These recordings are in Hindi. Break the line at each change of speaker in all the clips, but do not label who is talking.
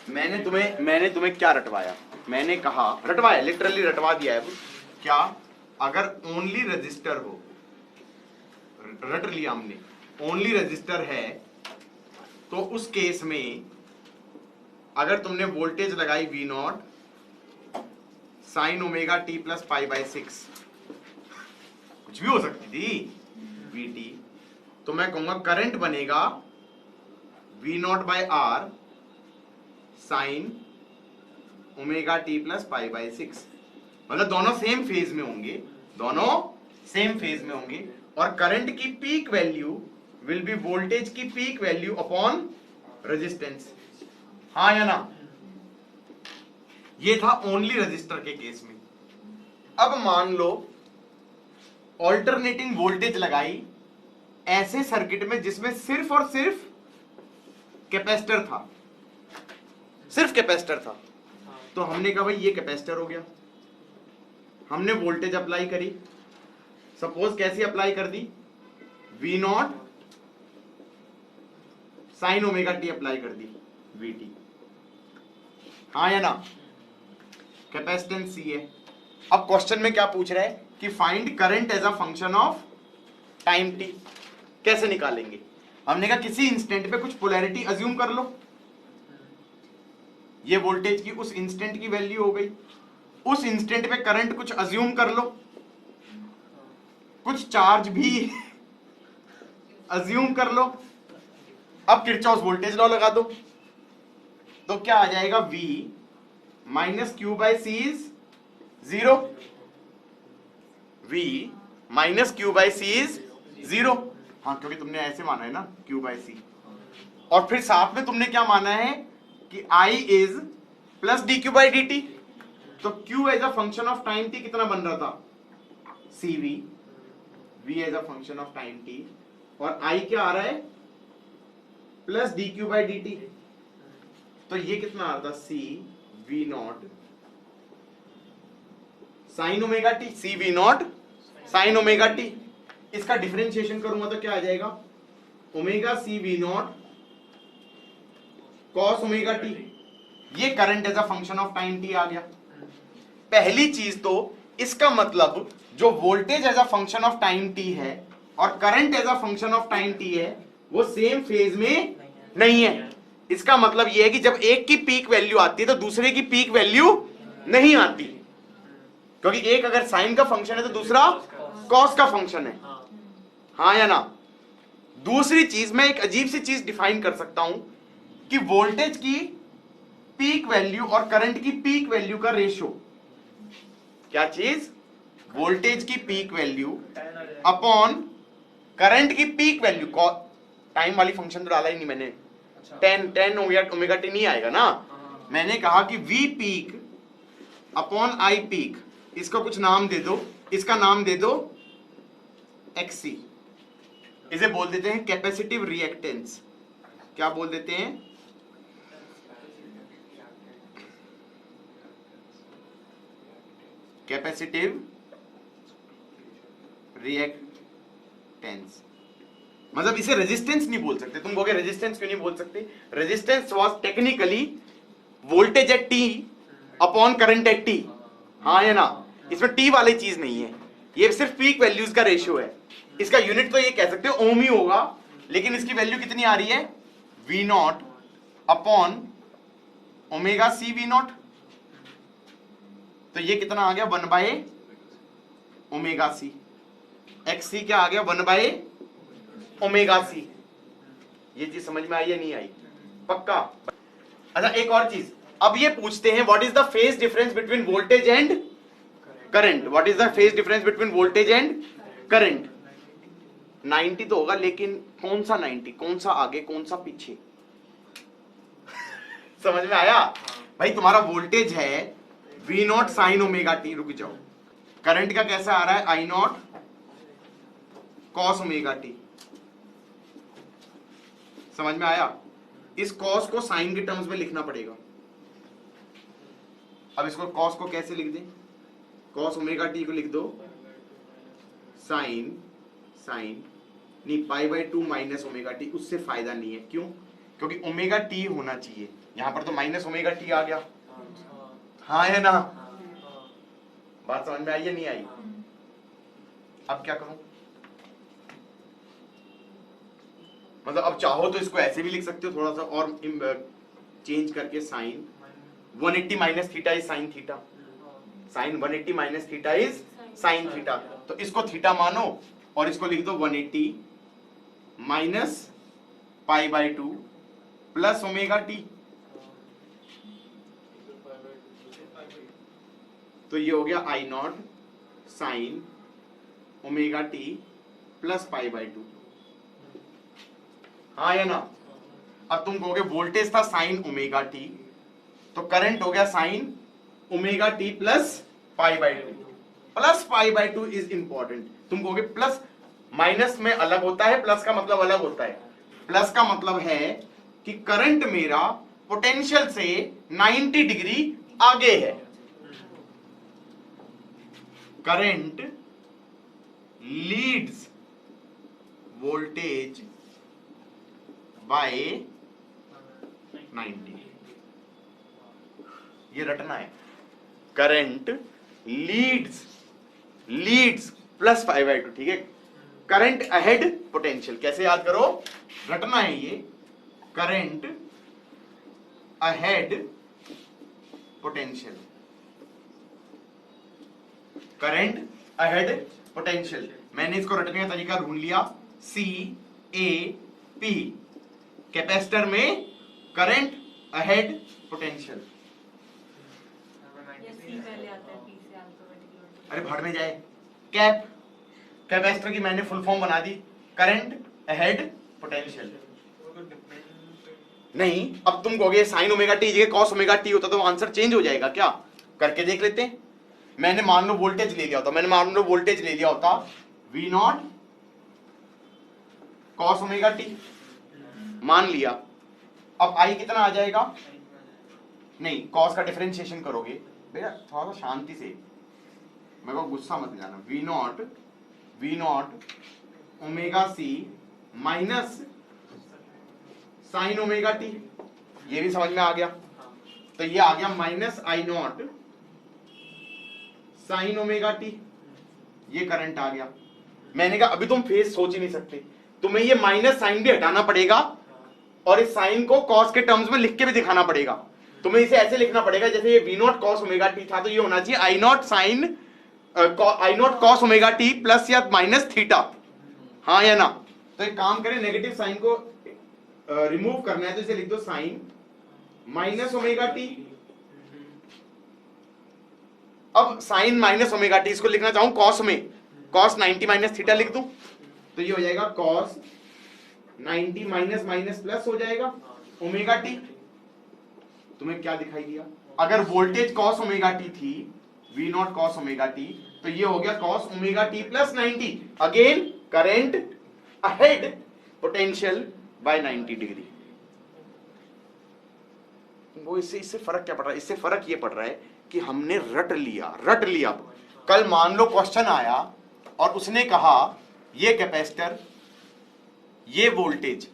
मैंने तुम्हें क्या रटवाया? मैंने कहा, रटवाया, लिटरली रटवा दिया है क्या, अगर ओनली रजिस्टर हो, रट लिया हमने, ओनली रजिस्टर है, तो उस केस में अगर तुमने वोल्टेज लगाई V naught sine omega t plus pi by 6, कुछ भी हो सकती थी VT, तो मैं कहूंगा करंट बनेगा V naught by R sine omega t plus pi by 6। मतलब दोनों सेम फेज में होंगे, दोनों सेम फेज में होंगे, और करंट की peak value will be voltage की पीक वैल्यू अपॉन रेजिस्टेंस। हाँ या ना? ये था ओनली रजिस्टर के केस में। अब मान लो ऑल्टरनेटिंग वोल्टेज लगाई ऐसे सर्किट में जिसमें सिर्फ और सिर्फ कैपेसिटर था, सिर्फ कैपेसिटर था, तो हमने कहा भाई ये कैपेसिटर हो गया, हमने वोल्टेज अप्लाई करी, सपोज कैसी अप्लाई कर दी, V naught sine omega T apply कर दी, VT। हाँ या ना? कैपेसिटेंस C है। अब क्वेश्चन में क्या पूछ रहा है कि find current as a function of time t। कैसे निकालेंगे? हमने कहा किसी इंस्टेंट पे कुछ पोलैरिटी अज्यूम कर लो, ये वोल्टेज की उस इंस्टेंट की वैल्यू हो गई, उस इंस्टेंट पे करंट कुछ अज्यूम कर लो, कुछ चार्ज भी अज्यूम कर लो। अब किरचॉफ वोल्टेज लॉ लगा दो, तो क्या आ जाएगा, V minus Q by C is 0, V minus Q by C is 0। हाँ, क्योंकि तुमने ऐसे माना है ना, क्यू बाई सी, और फिर साथ में तुमने क्या माना है कि I is plus d q by d t, तो Q as a function of time t कितना बन रहा था, CV, V as a function of time t, और I क्या आ रहा है, plus d q by d t, तो ये कितना आ रहा था, C V naught sine omega t, C V naught sine omega t. इसका डिफरेंशिएशन करूंगा तो क्या आ जाएगा, omega C V not cos omega t. ये current as a function of time t आ गया। पहली चीज तो इसका मतलब जो voltage as a function of time t है और current as a function of time t है वो सेम फेज में नहीं है। इसका मतलब यह है कि जब एक की पीक वैल्यू आती है तो दूसरे की पीक वैल्यू नहीं आती, क्योंकि एक अगर साइन का फंक्शन है तो दूसरा कॉस का फंक्शन है। हाँ या ना? दूसरी चीज, मैं एक अजीब सी चीज डिफाइन कर सकता हूं कि वोल्टेज की पीक वैल्यू और करंट की पीक वैल्यू का रेशियो, क्या चीज, वोल्टेज की पीक वैल्यू अपॉन करंट की पीक वैल्यू, टाइम वाली फंक्शन तो डाला ही नहीं मैंने, टेन ओमेगा टी नहीं आएगा ना। मैंने कहा कि V peak upon I peak, इसको कुछ नाम दे दो, इसका नाम दे दो XC, इसे बोल देते हैं कैपेसिटिव रिएक्टेंस। क्या बोल देते हैं, कैपेसिटिव रिएक्टेंस। मतलब इसे रेजिस्टेंस नहीं बोल सकते। तुम कहोगे रेजिस्टेंस क्यों नहीं बोल सकते? Resistance was technically voltage at T upon current eight T। हाँ या ना? इसमें T वाली चीज नहीं है, ये सिर्फ पीक वैल्यूज का रेशियो है। इसका यूनिट तो ये कह सकते हो ओम ही होगा, लेकिन इसकी वैल्यू कितनी आ रही है, V not upon omega C V not, तो ये कितना आ गया, 1 बाय ओमेगा C। XC क्या आ गया, 1 बाय ओमेगा C। ये चीज समझ में आई या नहीं आई? पक्का? अच्छा, एक और चीज, अब ये पूछते हैं what is the phase difference between voltage and current. What is the phase difference between voltage and current? 90 तो होगा, लेकिन कौन सा 90, कौन सा आगे कौन सा पीछे? समझ में आया? भाई तुम्हारा वोल्टेज है V naught sine omega T, रुक जाओ, करंट का कैसा आ रहा है, I not cos omega T. समझ में आया? इस कॉस को साइन के टर्म्स में लिखना पड़ेगा। अब इसको कॉस को कैसे लिख दें, कॉस ओमेगा टी को लिख दो साइन नहीं, पाई बाई 2 माइनस ओमेगा टी। उससे फायदा नहीं है, क्यों? क्योंकि ओमेगा टी होना चाहिए, यहां पर तो माइनस ओमेगा टी आ गया। हाँ है ना, बात समझ में आई या नहीं आई? अब क्या करूं, मतलब अब चाहो तो इसको ऐसे भी लिख सकते हो, थोड़ा सा और चेंज करके, sine 180 minus theta is sine theta, sine 180 minus theta is sine theta. तो इसको थीटा मानो और इसको लिख दो 180 minus pi by 2 plus omega t. तो ये हो गया I naught sine omega t plus pi by 2। हाँ या ना? अब तुम कहोगे वोल्टेज था साइन ओमेगा टी, तो करंट हो गया sine omega t plus pi by 2। Plus pi by 2 is important. तुम कहोगे प्लस माइनस में अलग होता है, प्लस का मतलब अलग होता है। प्लस का मतलब है कि करंट मेरा पोटेंशियल से 90 डिग्री आगे है। Current Leeds voltage bye 90। ये रटना है, करंट लीड्स प्लस 5/2, ठीक है। करंट अहेड पोटेंशियल, कैसे याद करो, रटना है ये, current ahead potential, current ahead potential. मैंने इसको रटने का तरीका ढूंढ लिया, CAP, कैपेसिटर में करंट अहेड पोटेंशियल। अरे भड़ में जाए, कैप, कैपेसिटर की मैंने फुल फॉर्म बना दी, करंट अहेड पोटेंशियल। नहीं, अब तुम कहोगे साइन ओमेगा टी जगह कॉस ओमेगा टी होता तो आंसर चेंज हो जाएगा क्या? करके देख लेते हैं। मैंने मान लो वोल्टेज ले लिया होता, V naught cos omega t मान लिया। अब आई कितना आ जाएगा? नहीं, कॉस का डिफरेंशिएशन करोगे भैया, थोड़ा सा शांति से, मेरे को गुस्सा मत जाना। V naught omega C minus sine omega t, ये भी समझ में आ गया। तो ये आ गया माइनस आई नॉट साइन ओमेगा टी, ये करंट आ गया। मैंने कहा अभी तुम फेस सोच ही नहीं सकते, तुम्हें ये माइनस साइन भी हटाना पड़ेगा और इस साइन को कॉस के टर्म्स में लिख के भी दिखाना पड़ेगा। तुम्हें इसे ऐसे लिखना पड़ेगा जैसे ये V naught cos omega t था, तो ये होना चाहिए I naught cos omega t plus या माइनस थीटा। हाँ या ना? तो एक काम करें, नेगेटिव साइन को रिमूव करना है तो इसे लिख दो साइन माइनस ओमेगा टी। अब साइन माइनस ओमेगा टी, इसको लिखना चाहूं कॉस में, कॉस 90 माइनस थीटा लिख दूं, तो ये हो जाएगा कॉस 90 माइनस माइनस प्लस हो जाएगा ओमेगा टी। तुम्हें क्या दिखाई दिया? अगर वोल्टेज कॉस ओमेगा टी थी, V naught cos omega t, तो ये हो गया cos omega t plus 90। Again current ahead potential by 90 degree. वो इससे फर्क क्या पड़ रहा है? इससे फर्क ये पड़ रहा है कि हमने रट लिया। कल मान लो क्वेश्चन आया और उसने कहा ये कैपेसिटर, ये वोल्टेज,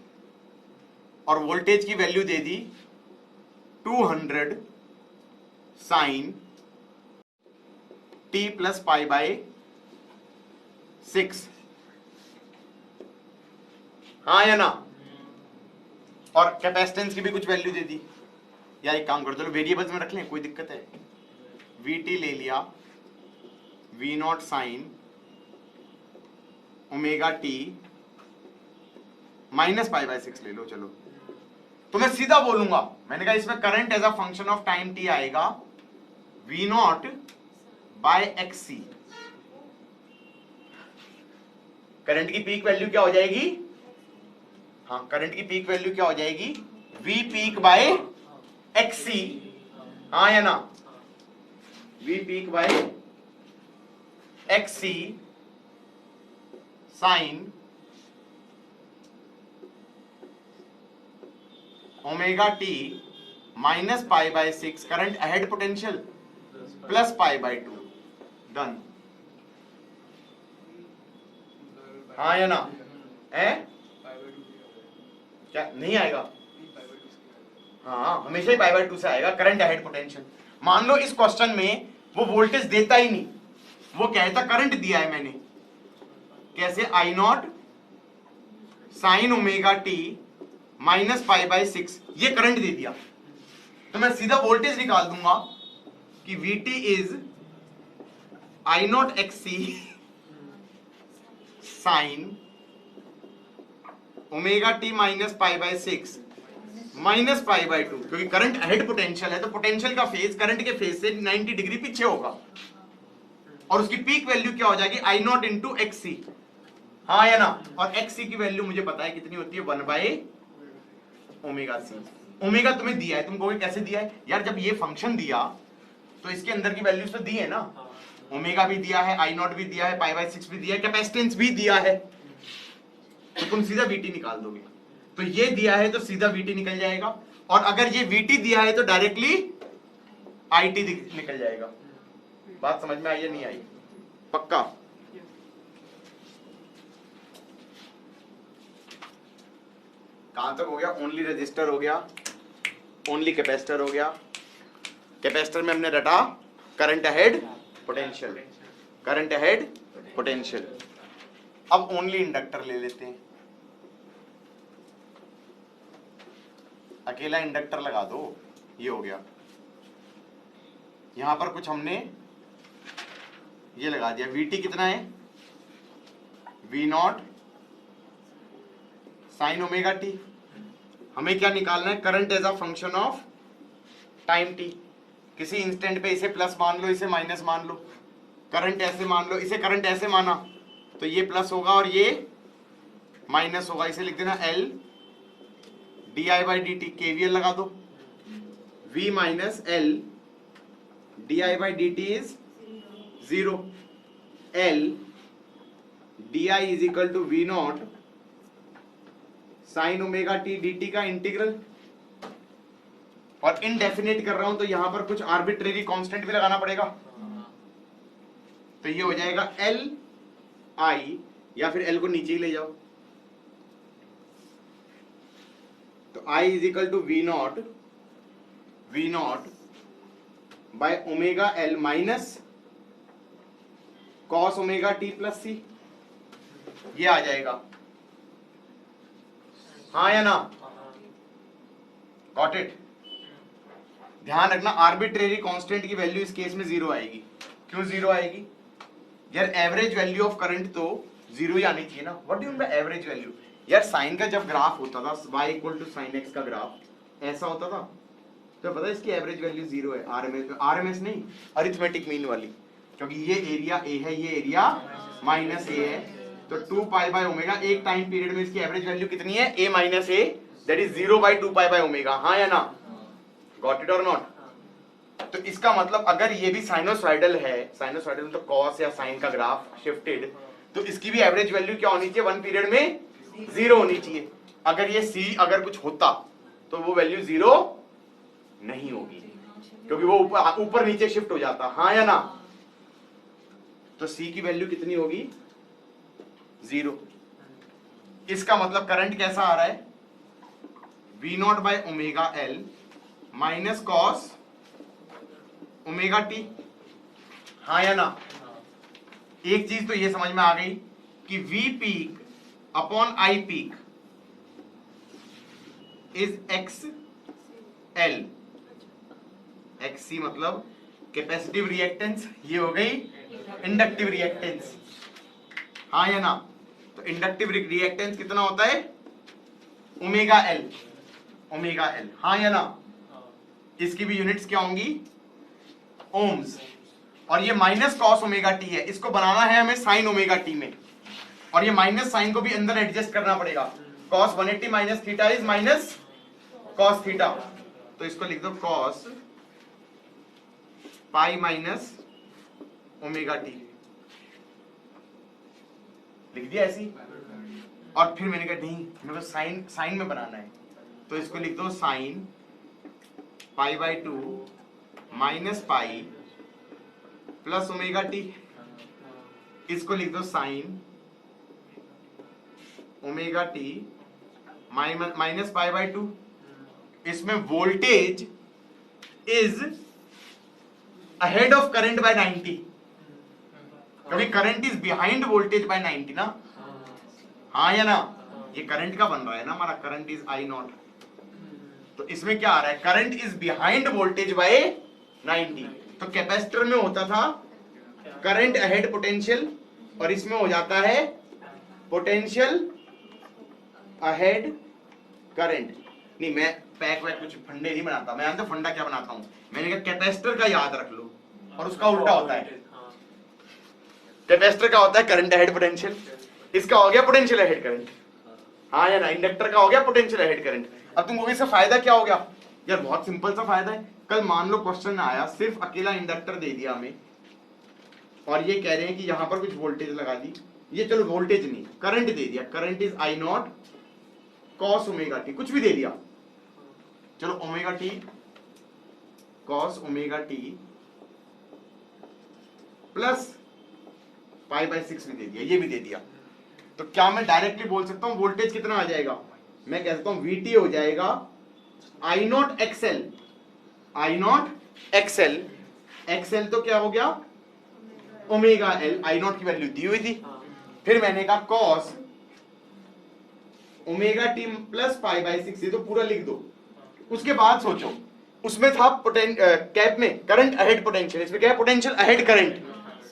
और वोल्टेज की वैल्यू दे दी 200 sine t plus pi by 6। हाँ या ना? और कैपेसिटेंस की भी कुछ वैल्यू दे दी। यार एक काम कर, चलो वेरिएबल्स में रख लें, कोई दिक्कत है? वीटी ले लिया, V naught sine omega t minus pi by 6 ले लो। चलो तो मैं सीधा बोलूंगा, मैंने कहा इसमें current as a function of time t आएगा V naught by X C. Current की पीक वैल्यू क्या हो जाएगी? हाँ, करंट की पीक वैल्यू क्या हो जाएगी? V peak by X C. हाँ या ना? V peak by X C sine omega t minus pi by 6, current ahead potential plus pi by 2। Done. हाँ या ना? है क्या? नहीं आएगा? हाँ हमेशा ही पाई बाय 2 से आएगा करंट अहेड पोटेंशियल। मान लो इस क्वेश्चन में वो वोल्टेज देता ही नहीं, वो कहता करंट दिया है मैंने, कैसे I naught sine omega t minus pi by 6, ये करंट दे दिया, तो मैं सीधा वोल्टेज निकाल दूंगा कि V t is I naught X C sine omega t minus pi by 6 minus pi by 2, क्योंकि करंट अहेड पोटेंशियल है तो पोटेंशियल का फेज करंट के फेज से 90 डिग्री पीछे होगा, और उसकी पीक वैल्यू क्या हो जाएगी आई नॉट इंटू एक्स सी, हाँ या ना। और एक्स सी की वैल्यू मुझे पता है कितनी होती है, 1 बाय ओमेगा सी। ओमेगा तुम्हें दिया है, तुम कहोगे कैसे दिया है यार, जब ये फंक्शन दिया तो इसके अंदर की वैल्यूज तो दी है ना, ओमेगा भी दिया है, आई नॉट भी दिया है, पाई बाय 6 भी दिया है, कैपेसिटेंस भी दिया है, तो तुम सीधा वीटी निकाल दोगे। तो ये दिया है तो सीधा वीटी निकल जाएगा, और अगर ये वीटी दिया है तो डायरेक्टली आईटी निकल जाएगा। बात समझ में आई या नहीं आई? पक्का? कहां तक हो गया? ओनली रजिस्टर हो गया, ओनली कैपेसिटर हो गया। कैपेसिटर में हमने रटा current ahead potential, current ahead potential. अब ओनली इंडक्टर ले लेते हैं, अकेला इंडक्टर लगा दो, ये हो गया। यहां पर कुछ हमने ये लगा दिया, वीटी कितना है, V naught sine omega t. हमें क्या निकालना है, current as a function of time t. किसी इंस्टेंट पे इसे प्लस मान लो, इसे माइनस मान लो, करंट ऐसे मान लो, इसे करंट ऐसे माना तो ये प्लस होगा और ये माइनस होगा, इसे लिख देना L d I by d t. KVL लगा दो, v minus L d I by d t is 0, L d I is equal to V naught sine omega t d t का इंटीग्रल। और इनडेफिनेट कर रहा हूं तो यहां पर कुछ आर्बिट्रेरी कांस्टेंट भी लगाना पड़ेगा, तो ये हो जाएगा एल आई, या फिर एल को नीचे ही ले जाओ, तो I is equal to V naught by omega L minus cos omega t plus C, ये आ जाएगा, हाँ या ना? Got it? ध्यान रखना आर्बिट्रेरी कांस्टेंट की वैल्यू इस केस में 0 आएगी। क्यों 0 आएगी यार? एवरेज वैल्यू ऑफ करंट तो 0 ही आनी चाहिए ना। What do you mean by average value? यार साइन का जब ग्राफ होता था y equal to sine x का ग्राफ ऐसा होता था, तो पता है इसकी एवरेज वैल्यू 0 है, आरएमएस नहीं, अरिथमेटिक मीन वाली, क्योंकि ये एरिया a है, ये एरिया माइनस a है, तो 2 पाई बाय ओमेगा, एक टाइम पीरियड में इसकी एवरेज वैल्यू कितनी है, a minus a, that is 0 by 2 pi by omega, हाँ या ना? Got it or not? तो इसका मतलब अगर ये भी साइनोसॉइडल है, साइनोसॉइडल मतलब कॉस या साइन का ग्राफ शिफ्टेड, तो इसकी भी एवरेज वैल्यू क्या होनी चाहिए, 1 पीरियड में 0 होनी चाहिए। अगर ये C अगर कुछ होता तो वो वैल्यू 0 नहीं होगी, क्योंकि वो ऊपर नीचे शिफ्ट हो जाता, हाँ या ना? तो C की वैल्यू कितनी होगी, 0। इसका मतलब करंट कैसा आ रहा है, V naught by omega L minus cos omega T, हाँ या ना? एक चीज तो ये समझ में आ गई कि V peak upon I peak is X L, X C मतलब कैपेसिटिव रिएक्टेंस, ये हो गई इंडक्टिव रिएक्टेंस, हाँ या ना? तो इंडक्टिव रिएक्टेंस कितना होता है, ओमेगा एल, ओमेगा एल, हाँ या ना? इसकी भी यूनिट्स क्या होंगी, ओम्स। और ये माइनस कॉस ओमेगा टी है, इसको बनाना है हमें साइन ओमेगा टी में, और ये माइनस साइन को भी अंदर एडजस्ट करना पड़ेगा। Cos 180 minus theta is minus cos theta, तो इसको लिख दो cos pi minus omega T, लिख दिया ऐसी। और फिर मैंने कहा नहीं मेरे को साइन साइन में बनाना है, तो इसको लिख दो sine pi by 2 minus pi plus omega T, इसको लिख दो sign omega t minus pi by 2, इसमें voltage is ahead of current by 90। कभी current is behind voltage bye 90 ना, हाँ या ना? ये करंट का बन रहा है ना हमारा, करंट इज आई नॉट। तो इसमें क्या आ रहा है, current is behind voltage bye 90। तो कैपेसिटर में होता था करंट अहेड पोटेंशियल, और इसमें हो जाता है पोटेंशियल अहेड करंट। नहीं, मैं पैक वैक कुछ फंडे नहीं बनाता, मैं जानता फंडा क्या बनाता हूं। मैंने कहा कैपेसिटर का याद रख लो, और उसका उल्टा होता है। कैपेसिटर का होता है करंट अहेड पोटेंशियल, इसका हो गया पोटेंशियल अहेड करंट, हाँ या ना? इंडक्टर का हो गया पोटेंशियल अहेड करंट। अब तुम कहोगे इससे फायदा क्या हो गया? यार बहुत सिंपल सा फायदा है। कल मान लो क्वेश्चन आया, सिर्फ अकेला इंडक्टर दे दिया हमें, और ये कह रहे हैं कि यहां पर कुछ वोल्टेज लगा दी, ये चलो वोल्टेज नहीं, करंट दे दिया, current is I naught cos omega T, कुछ भी दे दिया, चलो omega T cos omega t plus pi by 6 भी दे दिया, ये भी दे दिया। तो क्या मैं डायरेक्टली बोल सकता हूं वोल्टेज कितना आ जाएगा? मैं कह सकता हूं वीटी हो जाएगा I naught X L, I naught X L, X L तो क्या हो गया ओमेगा एल, आई नॉट की वैल्यू दी हुई थी। फिर मैंने कहा cos omega t plus pi by 6, ये तो पूरा लिख दो। उसके बाद सोचो, उसमें था कैप में करंट अहेड पोटेंशियल, इसमें क्या है potential ahead current,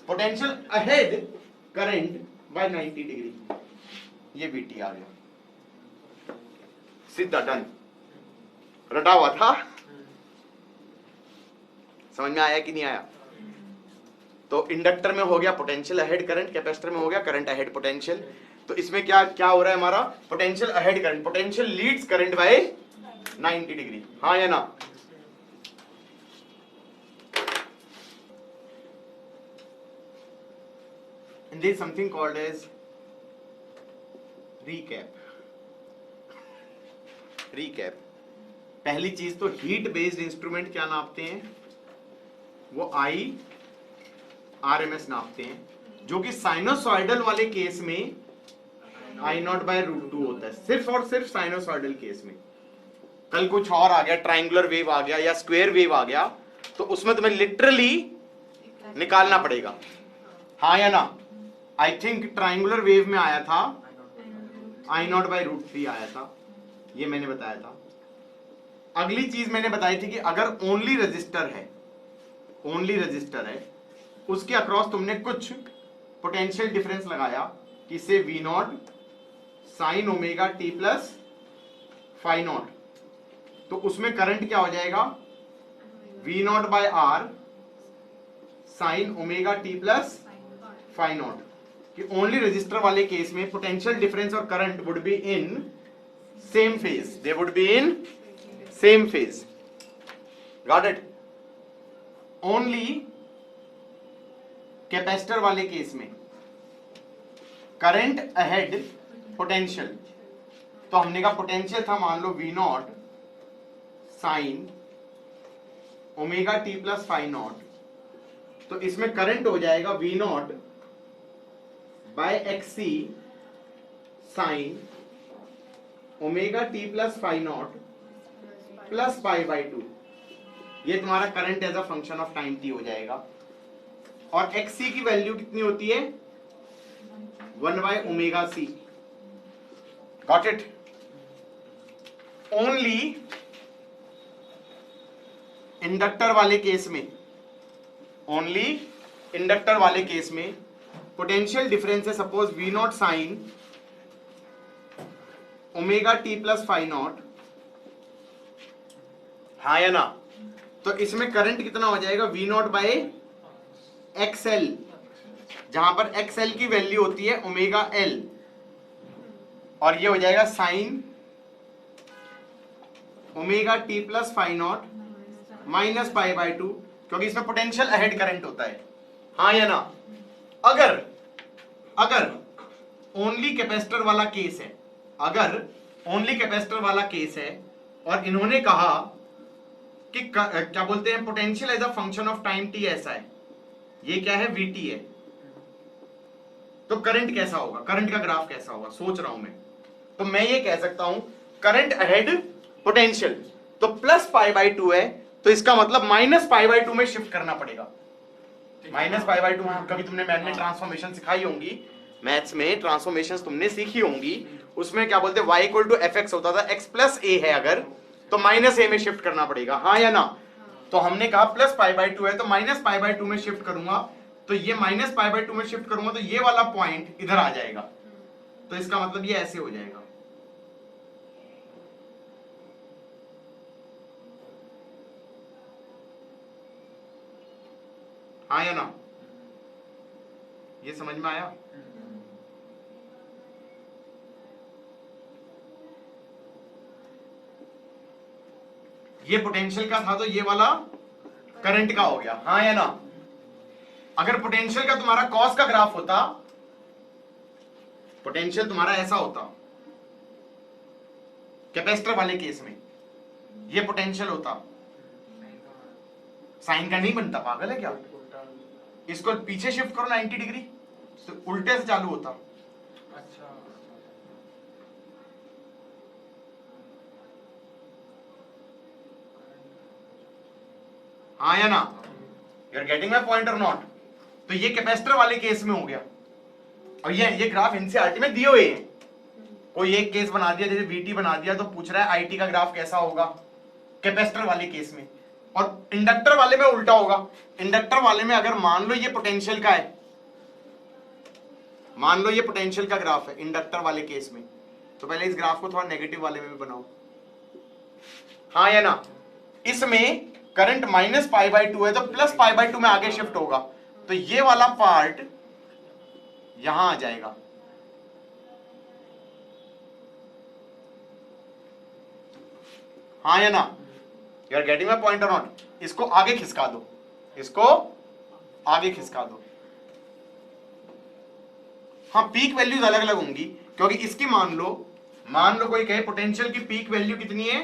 potential ahead current by 90 degree, ये वीटी आ गया, सीधा डन, रटा हुआ था। समझ में आया कि नहीं आया? तो इंडक्टर में हो गया पोटेंशियल अहेड करंट, कैपेसिटर में हो गया करंट अहेड पोटेंशियल। तो इसमें क्या क्या हो रहा है हमारा, potential ahead current, potential leads current by 90 degree, हाँ या ना? And there is something called as recap. Recap. पहली चीज तो हीट बेस्ड इंस्ट्रूमेंट क्या नापते हैं, वो आई आरएमएस नापते हैं, जो कि साइनोसॉइडल वाले केस में आई नॉट बाय रूट 2 होता है, सिर्फ और सिर्फ साइनोसॉइडल केस में। कल कुछ और आ गया, ट्राइंगुलर वेव आ गया या स्क्वायर वेव आ गया, तो उसमें तुम्हें लिटरली निकालना पड़ेगा, हाँ या ना? आई थिंक ट्राइंगुलर वेव में आया था आई नॉट बाय रूट 3 आया था, ये मैंने बताया था। अगली चीज मैंने बताई थी कि अगर ओनली रजिस्टर है, ओनली रजिस्टर है, उसके अक्रॉस तुमने कुछ पोटेंशियल डिफरेंस लगाया कि से V naught sine omega t plus phi naught, तो उसमें करंट क्या हो जाएगा V naught by R sine omega t plus phi naught. कि ओनली रजिस्टर वाले केस में पोटेंशियल डिफरेंस और current would be in same phase, they would be in same phase, got it? Only capacitor वाले केस में करंट अहेड पोटेंशियल, तो हमने कहा पोटेंशियल था मान लो V naught sine omega t plus phi naught, तो इसमें करंट हो जाएगा V naught by X C sine omega t plus phi naught plus pi by 2, ये तुम्हारा current as a function of time t हो जाएगा। और एक्सी की वैल्यू कितनी होती है 1 by omega C, got it? Only inductor वाले केस में, ओनली इंडक्टर वाले केस में पोटेंशियल डिफरेंस है suppose V naught sine omega t plus phi naught, हाँ या ना? तो इसमें करंट कितना हो जाएगा वी नॉट बाय एक्सएल, जहां पर एक्सएल की वैल्यू होती है ओमेगा एल, और ये हो जाएगा sine omega t plus phi naught minus pi by 2, क्योंकि इसमें पोटेंशियल अहेड करंट होता है, हाँ या ना? अगर अगर ओनली कैपेसिटर वाला केस है, अगर ओनली कैपेसिटर वाला केस है और इन्होंने कहा कि क्या बोलते हैं potential as a function of time t ऐसा है, ये क्या है वीटी है, तो करंट कैसा होगा, करंट का ग्राफ कैसा होगा सोच रहा हूं मैं। तो मैं ये कह सकता हूं करंट अहेड पोटेंशियल, तो प्लस पाई बाई टू है, तो इसका मतलब माइनस पाई बाई टू में शिफ्ट करना पड़ेगा। माइनस पाई बाई टू कभी तुमने मैथ में ट्रांसफॉर्मेशन सिखाई होंगी, मैथ्स में ट्रांसफॉर्मेशन तुमने सीखी होंगी, उसमें क्या बोलते हैं y equal to f x होता था, x प्लस ए है अगर तो माइनस ए में शिफ्ट करना पड़ेगा, हाँ या ना। तो हमने कहा प्लस पाई बाई टू है तो माइनस पाई बाई टू में शिफ्ट करूंगा, तो ये माइनस पाई बाई टू में शिफ्ट करूंगा तो ये वाला पॉइंट इधर आ जाएगा, तो इसका मतलब ये ऐसे हो जाएगा। हाँ या ना, ये समझ में आया। ये पोटेंशियल का था तो ये वाला करंट का हो गया, हाँ या ना। अगर पोटेंशियल का तुम्हारा कॉस का ग्राफ होता, पोटेंशियल तुम्हारा ऐसा होता कैपेसिटर वाले केस में, ये पोटेंशियल होता, साइन का नहीं बनता, पागल है क्या। इसको पीछे शिफ्ट करो 90 डिग्री तो उल्टे से चालू होता।
अच्छा,
हाँ या ना, you are getting my point or not. तो ये कैपेसिटर वाले केस में हो गया, और ये ग्राफ एनसीईआरटी में दिए हुए हैं। कोई एक केस बना दिया जैसे वीटी बना दिया तो पूछ रहा है आईटी का ग्राफ कैसा होगा कैपेसिटर वाले केस में, और इंडक्टर वाले में उल्टा होगा। इंडक्टर वाले में अगर मान लो ये पोटेंशियल का है, मान लो ये पोटेंशियल का ग्राफ है इंडक्टर वाले केस में, तो पहले इस ग्राफ को थोड़ा नेगेटिव वाले में भी बनाओ, हाँ या ना। इसमें current minus pi by two है तो प्लस पाई बाई टू में आगे शिफ्ट होगा, तो ये वाला पार्ट यहां आ जाएगा, हाँ या ना। You are getting my point or not. इसको आगे खिसका दो, इसको आगे खिसका दो। हाँ, पीक वैल्यूज अलग अलग होंगी क्योंकि इसकी मान लो कोई कहे पोटेंशियल की पीक वैल्यू कितनी है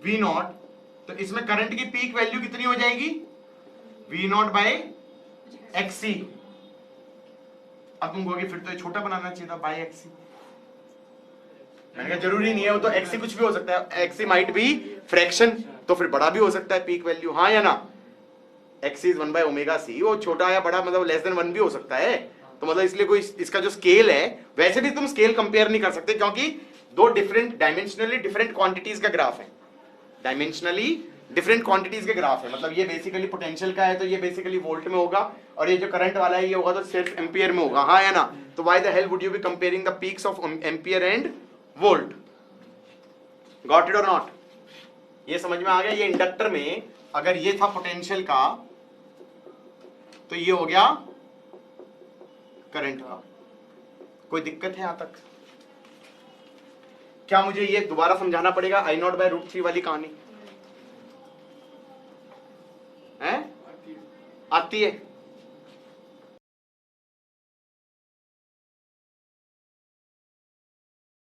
वी नॉट, तो इसमें करंट की पीक वैल्यू कितनी हो जाएगी वी नॉट बाय एक्सी। अब तुम कहोगे फिर तो ये छोटा बनाना चाहिए था बाय एक्सी। मैंने कहा जरूरी नहीं है, वो तो एक्सी कुछ भी हो सकता है, एक्सी माइट बी फ्रैक्शन, तो फिर बड़ा भी हो सकता है पीक वैल्यू, हाँ या ना। X C is 1 by omega C, वो छोटा या बड़ा मतलब लेस देन 1 भी हो सकता है, तो मतलब इसलिए कोई इसका जो स्केल है, वैसे भी तुम स्केल कंपेयर नहीं कर सकते क्योंकि दो डिफरेंट डायमेंशनली डिफरेंट क्वांटिटीज का ग्राफ है, डायमेंशनली डिफरेंट क्वांटिटीज के ग्राफ है। मतलब ये बेसिकली पोटेंशियल का है तो ये बेसिकली वोल्ट में होगा, और ये जो करंट वाला है ये होगा तो सिर्फ एम्पियर में होगा, हाँ या ना। तो why the hell would you be comparing the peaks of ampere and volt, got it or not. ये समझ में आ गया। ये इंडक्टर में अगर ये था पोटेंशियल का तो ये हो गया करंट का। कोई दिक्कत है यहां तक? क्या मुझे ये दोबारा समझाना पड़ेगा आई नॉट बाय रूट 3 वाली कहानी है? आती है?